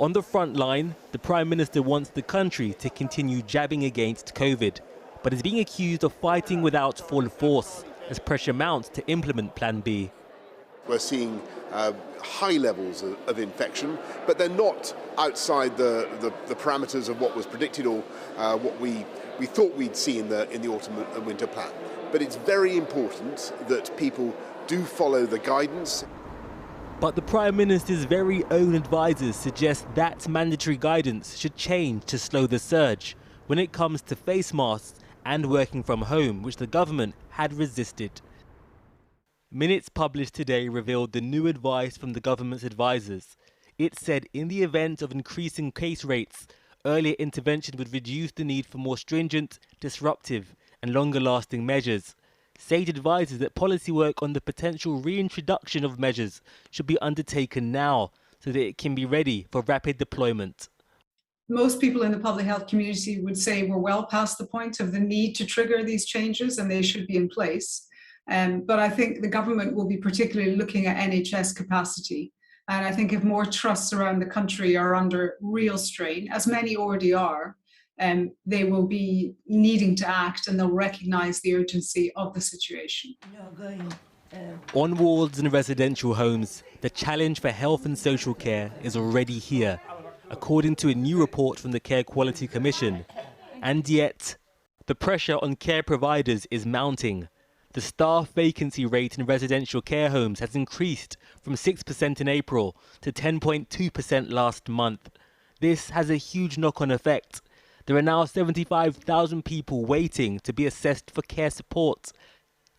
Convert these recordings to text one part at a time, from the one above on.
On the front line, the Prime Minister wants the country to continue jabbing against COVID, but is being accused of fighting without full force as pressure mounts to implement Plan B. We're seeing high levels of infection, but they're not outside the parameters of what was predicted or what we thought we'd see in the autumn and winter plan. But it's very important that people do follow the guidance. But the Prime Minister's very own advisers suggest that mandatory guidance should change to slow the surge when it comes to face masks and working from home, which the government had resisted. Minutes published today revealed the new advice from the government's advisers. It said in the event of increasing case rates, earlier intervention would reduce the need for more stringent, disruptive and longer-lasting measures. Sage advises that policy work on the potential reintroduction of measures should be undertaken now so that it can be ready for rapid deployment. Most people in the public health community would say we're well past the point of the need to trigger these changes and they should be in place. But I think the government will be particularly looking at NHS capacity. And I think if more trusts around the country are under real strain, as many already are, they will be needing to act and they'll recognise the urgency of the situation. On wards and residential homes, the challenge for health and social care is already here, according to a new report from the Care Quality Commission. And yet, the pressure on care providers is mounting. The staff vacancy rate in residential care homes has increased from 6% in April to 10.2% last month. This has a huge knock-on effect. There are now 75,000 people waiting to be assessed for care support.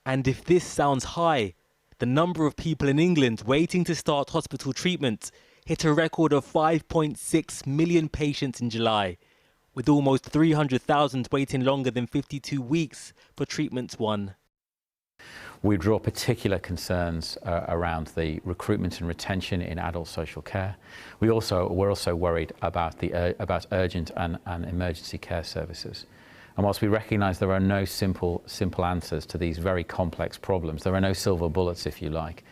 And if this sounds high, the number of people in England waiting to start hospital treatment hit a record of 5.6 million patients in July, with almost 300,000 waiting longer than 52 weeks for treatment one. We draw particular concerns around the recruitment and retention in adult social care. We're also worried about about urgent and emergency care services. And whilst we recognise there are no simple answers to these very complex problems, there are no silver bullets, if you like.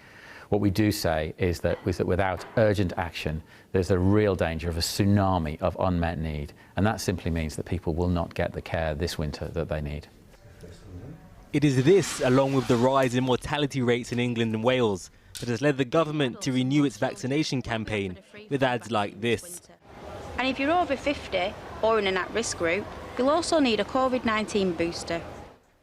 What we do say is that without urgent action, there's a real danger of a tsunami of unmet need, and that simply means that people will not get the care this winter that they need. It is this, along with the rise in mortality rates in England and Wales, that has led the government to renew its vaccination campaign with ads like this. And if you're over 50 or in an at-risk group, you'll also need a COVID-19 booster.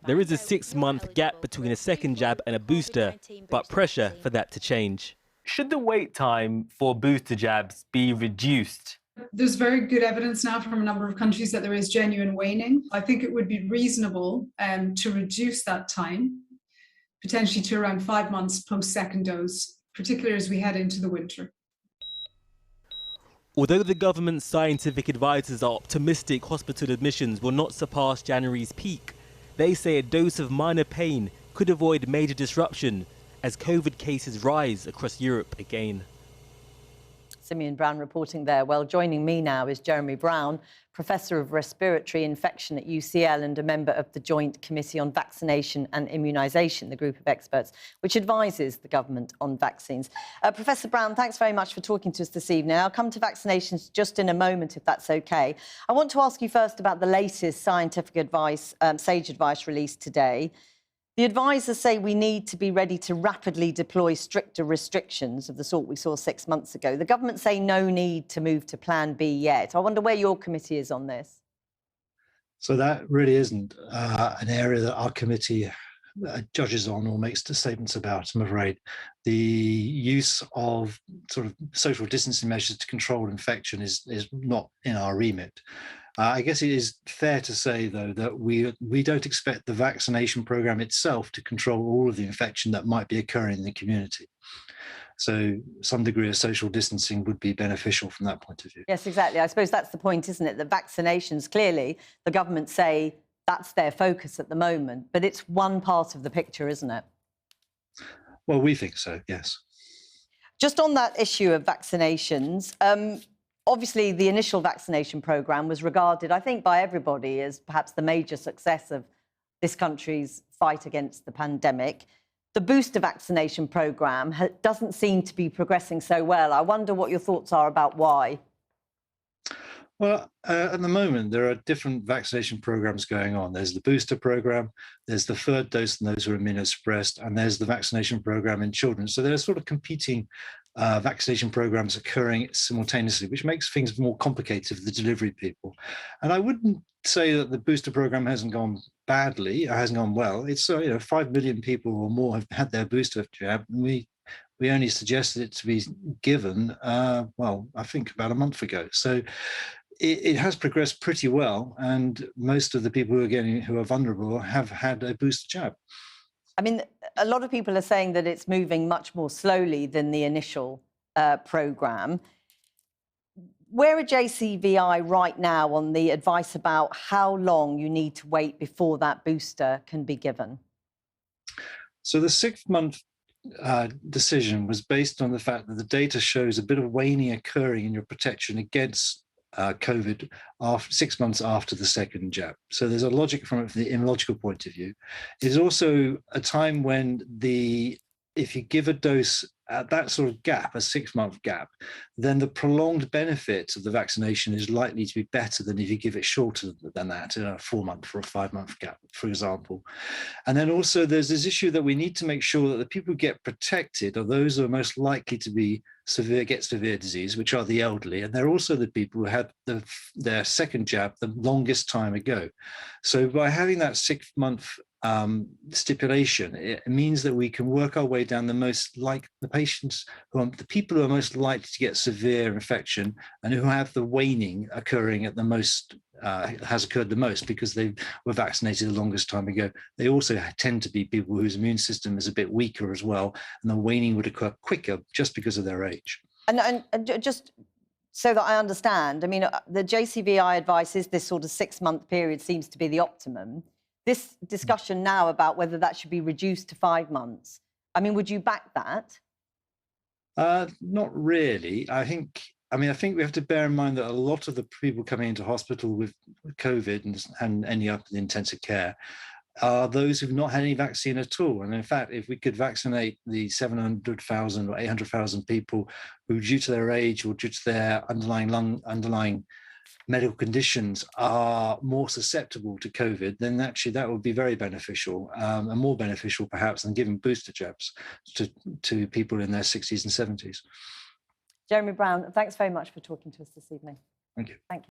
There is a 6-month gap between a second jab and a booster, but pressure for that to change. Should the wait time for booster jabs be reduced? There's very good evidence now from a number of countries that there is genuine waning. I think it would be reasonable to reduce that time, potentially to around 5 months post-second dose, particularly as we head into the winter. Although the government's scientific advisors are optimistic hospital admissions will not surpass January's peak, they say a dose of minor pain could avoid major disruption as COVID cases rise across Europe again. Simeon Brown reporting there. Well, joining me now is Jeremy Brown, Professor of Respiratory Infection at UCL and a member of the Joint Committee on Vaccination and Immunisation, the group of experts which advises the government on vaccines. Professor Brown, thanks very much for talking to us this evening. I'll come to vaccinations just in a moment, if that's OK. I want to ask you first about the latest scientific advice, SAGE advice released today. The advisers say we need to be ready to rapidly deploy stricter restrictions of the sort we saw 6 months ago. The government say no need to move to Plan B yet. I wonder where your committee is on this. So that really isn't an area that our committee judges on or makes statements about, I'm afraid. The use of sort of social distancing measures to control infection is not in our remit. I guess it is fair to say, though, that we don't expect the vaccination program itself to control all of the infection that might be occurring in the community. So some degree of social distancing would be beneficial from that point of view. Yes, exactly. I suppose that's the point, isn't it? The vaccinations, clearly, the government say that's their focus at the moment, but it's one part of the picture, isn't it? Well, we think so, yes. Just on that issue of vaccinations, obviously, the initial vaccination programme was regarded, I think, by everybody as perhaps the major success of this country's fight against the pandemic. The booster vaccination programme doesn't seem to be progressing so well. I wonder what your thoughts are about why. Well, at the moment, there are different vaccination programs going on. There's the booster program, there's the third dose in those who are immunosuppressed, and there's the vaccination program in children. So there are sort of competing vaccination programs occurring simultaneously, which makes things more complicated for the delivery people. And I wouldn't say that the booster program hasn't gone badly, or hasn't gone well. It's 5 million people or more have had their booster jab. And we only suggested it to be given, well, I think about a month ago. So it has progressed pretty well, and most of the people who are vulnerable have had a booster jab. I mean, a lot of people are saying that it's moving much more slowly than the initial programme. Where are JCVI right now on the advice about how long you need to wait before that booster can be given? So the 6-month decision was based on the fact that the data shows a bit of waning occurring in your protection against COVID 6 months after the second jab. So there's a logic from it from the immunological point of view. It's also a time when if you give a dose at that sort of gap, a 6-month gap, then the prolonged benefit of the vaccination is likely to be better than if you give it shorter than that, in a 4-month or a 5-month gap, for example. And then also there's this issue that we need to make sure that the people who get protected are those who are most likely to be get severe disease, which are the elderly, and they're also the people who had their second jab the longest time ago. So by having that 6-month stipulation, it means that we can work our way down the patients the people who are most likely to get severe infection and who have the waning occurring at the most has occurred the most because they were vaccinated the longest time ago. They also tend to be people whose immune system is a bit weaker as well, and the waning would occur quicker just because of their age. And just so that I understand, I mean, the JCVI advice is this sort of 6-month period seems to be the optimum. This discussion now about whether that should be reduced to 5 months, I mean, would you back that? Not really. I think we have to bear in mind that a lot of the people coming into hospital with COVID and ending up in intensive care are those who've not had any vaccine at all. And in fact, if we could vaccinate the 700,000 or 800,000 people who, due to their age or due to their underlying medical conditions, are more susceptible to COVID, then actually that would be very beneficial, and more beneficial perhaps than giving booster jabs to people in their 60s and 70s. Jeremy Brown, thanks very much for talking to us this evening. Thank you. Thank you.